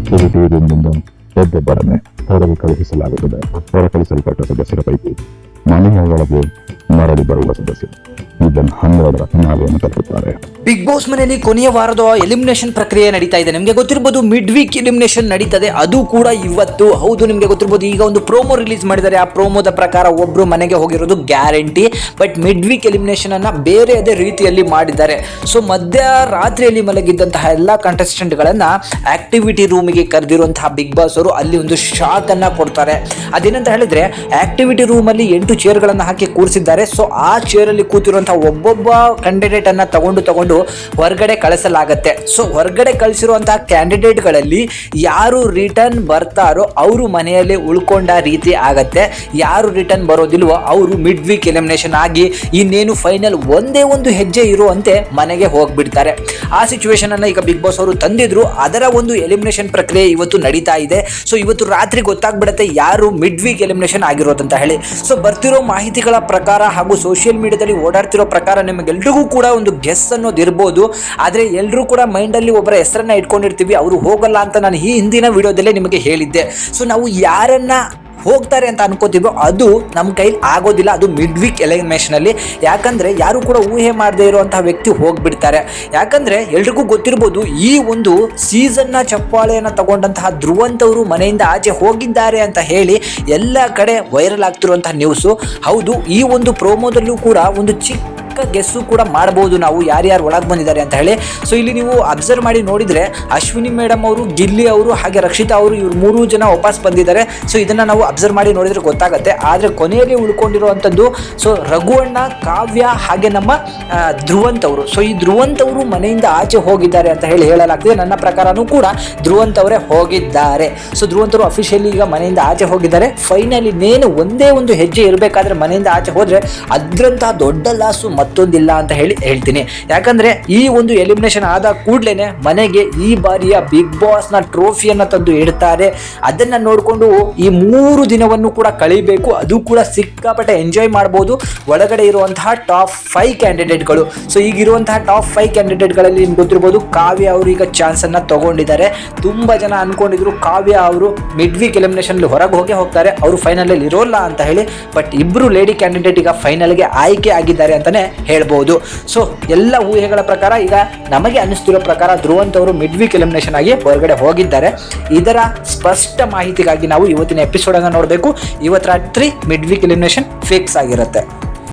Activity ರೂಮ್ನಿಂದ ಒಬ್ಬೊಬ್ಬರನ್ನೇ ಹೊರಗೆ ಕಳುಹಿಸಲಾಗುತ್ತದೆ. ಹೊರಕಳಿಸಲ್ಪಟ್ಟ ಸದಸ್ಯರ ಪೈಕಿ ಮನೆಯ ಒಳಗೆ ಮರಳಿ ಬರುವ ಸದಸ್ಯರು ಇದನ್ನು 12ರ ಫಿನಾಲೆಯನ್ನು ತಲುಪುತ್ತಾರೆ. ಬಿಗ್ ಬಾಸ್ ಮನೆಯಲ್ಲಿ ಕೊನೆಯ ವಾರದ ಎಲಿಮಿನೇಷನ್ ಪ್ರಕ್ರಿಯೆ ನಡೀತಾ ಇದೆ. ನಿಮಗೆ ಗೊತ್ತಿರಬಹುದು ಮಿಡ್ ವೀಕ್ ಎಲಿಮಿನೇಷನ್ ನಡೀತದೆ, ಅದು ಕೂಡ ಇವತ್ತು. ಹೌದು, ನಿಮಗೆ ಗೊತ್ತಿರಬಹುದು ಈಗ ಒಂದು ಪ್ರೋಮೋ ರಿಲೀಸ್ ಮಾಡಿದ್ದಾರೆ. ಆ ಪ್ರೋಮೋದ ಪ್ರಕಾರ ಒಬ್ರು ಮನೆಗೆ ಹೋಗಿರೋದು guarantee. But mid weak elimination ಅನ್ನ ಬೇರೆ ಅದೇ ರೀತಿಯಲ್ಲಿ ಮಾಡಿದ್ದಾರೆ. ಸೊ ಮಧ್ಯರಾತ್ರಿಯಲ್ಲಿ ಮಲಗಿದ್ದಂತಹ ಎಲ್ಲ ಕಂಟೆಸ್ಟೆಂಟ್ಗಳನ್ನ ಆಕ್ಟಿವಿಟಿ ರೂಮಿಗೆ ಕರೆದಿರುವಂತಹ ಬಿಗ್ ಬಾಸ್ ಅವರು ಅಲ್ಲಿ ಒಂದು ಶಾಕ್ ಅನ್ನ ಕೊಡ್ತಾರೆ. ಅದೇನಂತ ಹೇಳಿದ್ರೆ ಆಕ್ಟಿವಿಟಿ ರೂಮ್ ಅಲ್ಲಿ 8 ಚೇರ್ಗಳನ್ನು ಹಾಕಿ ಕೂರಿಸಿದ್ದಾರೆ. ಸೊ ಆ ಚೇರ್ ಅಲ್ಲಿ ಕೂತಿರುವಂತಹ ಒಬ್ಬೊಬ್ಬ ಕ್ಯಾಂಡಿಡೇಟ್ ಅನ್ನ ತಗೊಂಡು ಹೊರಗಡೆ ಕಳಿಸಲಾಗತ್ತೆ. ಸೊ ಹೊರಗಡೆ ಕಳಿಸಿರುವಂತಹ ಕ್ಯಾಂಡಿಡೇಟ್ಗಳಲ್ಲಿ ಯಾರು ರಿಟರ್ನ್ ಬರ್ತಾರೋ ಅವರು ಮನೆಯಲ್ಲಿ ಉಳ್ಕೊಂಡ ರೀತಿ ಆಗತ್ತೆ. ಯಾರು ರಿಟರ್ನ್ ಬರೋದಿಲ್ವೋ ಅವರು ಮಿಡ್ ವೀಕ್ ಎಲಿಮಿನೇಷನ್ ಆಗಿ ಇನ್ನೇನು ಫೈನಲ್ ಒಂದೇ ಒಂದು ಹೆಜ್ಜೆ ಇರುವಂತೆ ಮನೆಗೆ ಹೋಗ್ಬಿಡ್ತಾರೆ. ಆ ಸಿಚುವೇಶನ್ ಅನ್ನ ಈಗ ಬಿಗ್ ಬಾಸ್ ಅವರು ತಂದಿದ್ರು. ಅದರ ಒಂದು ಎಲಿಮಿನೇಷನ್ ಪ್ರಕ್ರಿಯೆ ಇವತ್ತು ನಡೀತಾ ಇದೆ. ಸೊ ಇವತ್ತು ರಾತ್ರಿ ಗೊತ್ತಾಗ್ಬಿಡುತ್ತೆ ಯಾರು ಮಿಡ್ ವೀಕ್ ಎಲಿಮಿನೇಷನ್ ಆಗಿರೋದಂತ ಹೇಳಿ. ಸೊ ಬರ್ತಿರೋ ಮಾಹಿತಿಗಳ ಪ್ರಕಾರ ಹಾಗೂ ಸೋಷಿಯಲ್ ಮೀಡಿಯಾದಲ್ಲಿ ಓಡಾಡ್ತಿರೋ ಪ್ರಕಾರ ನಿಮಗೆಲ್ರಿಗೂ ಕೂಡ ಒಂದು ಗೆಸ್ ಅನ್ನೋದು ಇರ್ಬೋದು. ಆದರೆ ಎಲ್ಲರೂ ಕೂಡ ಮೈಂಡಲ್ಲಿ ಒಬ್ಬರ ಹೆಸರನ್ನ ಇಟ್ಕೊಂಡಿರ್ತೀವಿ, ಅವರು ಹೋಗಲ್ಲ ಅಂತ ನಾನು ಈ ಹಿಂದಿನ ವಿಡಿಯೋದಲ್ಲೇ ನಿಮಗೆ ಹೇಳಿದ್ದೆ. ಸೊ ನಾವು ಯಾರನ್ನ ಹೋಗ್ತಾರೆ ಅಂತ ಅನ್ಕೋತೀವೋ ಅದು ನಮ್ಮ ಕೈಲಿ ಆಗೋದಿಲ್ಲ, ಅದು ಮಿಡ್ ವೀಕ್ ಎಲಿಮಿನೇಷನ್ ಅಲ್ಲಿ. ಯಾಕಂದ್ರೆ ಯಾರು ಕೂಡ ಊಹೆ ಮಾಡದೇ ಇರುವಂತಹ ವ್ಯಕ್ತಿ ಹೋಗ್ಬಿಡ್ತಾರೆ. ಯಾಕಂದ್ರೆ ಎಲ್ರಿಗೂ ಗೊತ್ತಿರ್ಬೋದು ಈ ಒಂದು ಸೀಸನ್ನ ಚಪ್ಪಾಳೆಯನ್ನು ತಗೊಂಡಂತಹ ಧ್ರುವಂತ್ ಅವರು ಮನೆಯಿಂದ ಆಚೆ ಹೋಗಿದ್ದಾರೆ ಅಂತ ಹೇಳಿ ಎಲ್ಲ ಕಡೆ ವೈರಲ್ ಆಗ್ತಿರುವಂತಹ ನ್ಯೂಸು. ಹೌದು, ಈ ಒಂದು ಪ್ರೋಮೋದಲ್ಲೂ ಕೂಡ ಒಂದು ಚಿಕ್ಕ ಗೆಸ್ಸು ಕೂಡ ಮಾಡಬಹುದು ನಾವು ಯಾರ್ಯಾರು ಒಳಗೆ ಬಂದಿದ್ದಾರೆ ಅಂತ ಹೇಳಿ. ಸೊ ಇಲ್ಲಿ ನೀವು ಅಬ್ಸರ್ವ್ ಮಾಡಿ ನೋಡಿದ್ರೆ ಅಶ್ವಿನಿ ಮೇಡಮ್ ಅವರು, ಗಿಲ್ಲಿ ಅವರು ಹಾಗೆ ರಕ್ಷಿತಾ ಅವರು, ಇವ್ರು 3 ಜನ ವಾಪಸ್ ಬಂದಿದ್ದಾರೆ. ಸೊ ಇದನ್ನ ನಾವು ಅಬ್ಸರ್ವ್ ಮಾಡಿ ನೋಡಿದ್ರೆ ಗೊತ್ತಾಗುತ್ತೆ. ಆದರೆ ಕೊನೆಯಲ್ಲಿ ಉಳ್ಕೊಂಡಿರುವಂಥದ್ದು ಸೊ ರಘುವಣ್ಣ, ಕಾವ್ಯ ಹಾಗೆ ನಮ್ಮ ಧ್ರುವಂತ್ ಅವರು. ಸೊ ಈ ಧ್ರುವಂತ್ ಅವರು ಮನೆಯಿಂದ ಆಚೆ ಹೋಗಿದ್ದಾರೆ ಅಂತ ಹೇಳಿ ಹೇಳಲಾಗ್ತಿದೆ. ನನ್ನ ಪ್ರಕಾರನೂ ಕೂಡ ಧ್ರುವಂತ್ ಅವರೇ ಹೋಗಿದ್ದಾರೆ. ಸೊ ಧ್ರುವಂತ್ ಅವರು ಅಫಿಷಿಯಲಿ ಈಗ ಮನೆಯಿಂದ ಆಚೆ ಹೋಗಿದ್ದಾರೆ. ಫೈನಲಿ ಇನ್ನೇನು ಒಂದೇ ಒಂದು ಹೆಜ್ಜೆ ಇರಬೇಕಾದ್ರೆ ಮನೆಯಿಂದ ಆಚೆ ಹೋದ್ರೆ ಅದ್ರಂತಹ ದೊಡ್ಡ ಲಾಸು ಮತ್ತೊಂದಿಲ್ಲ ಅಂತ ಹೇಳ್ತೀನಿ. ಯಾಕಂದ್ರೆ ಈ ಒಂದು ಎಲಿಮಿನೇಷನ್ ಆದ ಕೂಡಲೇ ಮನೆಗೆ ಈ ಬಾರಿಯ ಬಿಗ್ ಬಾಸ್ ನ ಟ್ರೋಫಿಯನ್ನ ತಂದು ಇಡ್ತಾರೆ. ಅದನ್ನ ನೋಡಿಕೊಂಡು ಈ 3 ದಿನವನ್ನು ಕೂಡ ಕಳಿಬೇಕು. ಅದು ಕೂಡ ಸಿಕ್ಕಾಪಟ್ಟೆ ಎಂಜಾಯ್ ಮಾಡಬಹುದು ಒಳಗಡೆ ಇರುವಂತಹ ಟಾಪ್ 5 ಕ್ಯಾಂಡಿಡೇಟ್ಗಳು. ಸೊ ಈಗಿರುವಂತಹ ಟಾಪ್ 5 ಕ್ಯಾಂಡಿಡೇಟ್ಗಳಲ್ಲಿ ನಿಮ್ಗೆ ಗೊತ್ತಿರಬಹುದು ಕಾವ್ಯ ಅವರು ಈಗ ಚಾನ್ಸ್ ಅನ್ನ ತಗೊಂಡಿದ್ದಾರೆ. ತುಂಬಾ ಜನ ಅನ್ಕೊಂಡಿದ್ರು ಕಾವ್ಯ ಅವರು ಮಿಡ್ ವೀಕ್ ಎಲಿಮಿನೇಷನ್ ಹೊರಗೆ ಹೋಗ್ತಾರೆ, ಅವರು ಫೈನಲ್ ಅಲ್ಲಿ ಇರೋಲ್ಲ ಅಂತ ಹೇಳಿ. ಬಟ್ ಇಬ್ರು ಲೇಡಿ ಕ್ಯಾಂಡಿಡೇಟ್ ಈಗ ಫೈನಲ್ಗೆ ಆಯ್ಕೆ ಆಗಿದ್ದಾರೆ ಅಂತಾನೆ ಹೇಳ್ಬಹುದು. ಸೊ ಎಲ್ಲ ಊಹೆಗಳ ಪ್ರಕಾರ ಈಗ ನಮಗೆ ಅನಿಸ್ತಿರೋ ಪ್ರಕಾರ ಧ್ರುವಂತ್ ಅವರು ಮಿಡ್ ವೀಕ್ ಎಲಿಮಿನೇಷನ್ ಆಗಿ ಹೊರಗಡೆ ಹೋಗಿದ್ದಾರೆ. ಇದರ ಸ್ಪಷ್ಟ ಮಾಹಿತಿಗಾಗಿ ನಾವು ಇವತ್ತಿನ ಎಪಿಸೋಡ್ ಅನ್ನು ನೋಡಬೇಕು. ಇವತ್ತು ರಾತ್ರಿ ಮಿಡ್ ವೀಕ್ ಎಲಿಮಿನೇಷನ್ ಫಿಕ್ಸ್ ಆಗಿರುತ್ತೆ.